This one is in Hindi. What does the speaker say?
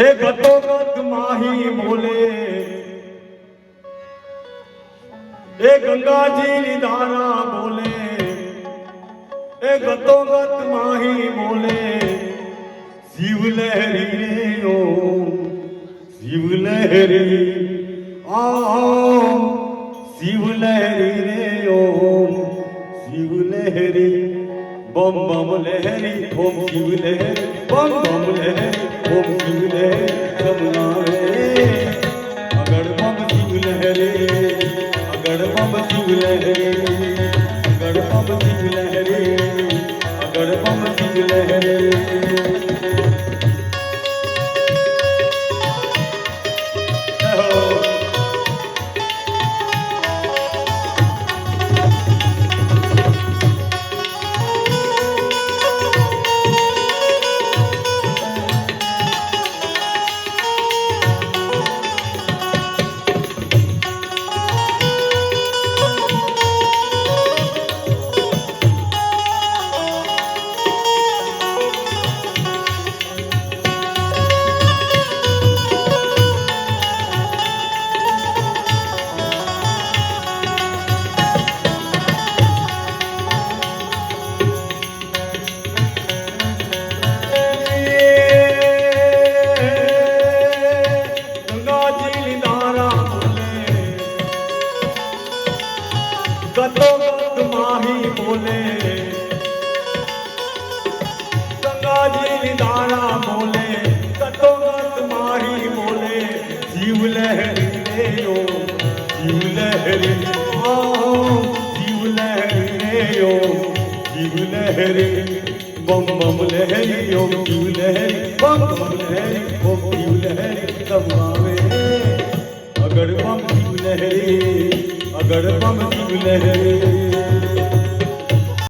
એ ગતોગત માહી બોલે એ ગંગાજીની ધારા બોલે એ ગતોગત માહી બોલે શિવ લહેરી રે ઓમ શિવ લહેરી શિવ લહેરી રે ઓમ શિવ લહેરી बम बम लहरी ओम शिव लहरी बम बम लहरी ओम शिव लहरी सब नारे अगड़ बम शिव लहरी अगड़ बम शिव लहरी अगड़ बम शिव लहरी अगड़ बम शिव लहरी गतोगत माही बोले गंगाजी धारा बोले गतोगत माही बोले शिव लहरी रे ओम शिव लहरी शिव लहरी रे ओम शिव लहरी बम बम लहरी ओम शिव लहरी बम बम लहरी ओम शिव लहरी सब गावे अगर बम शिव लहरी अगर बम शिव लहरी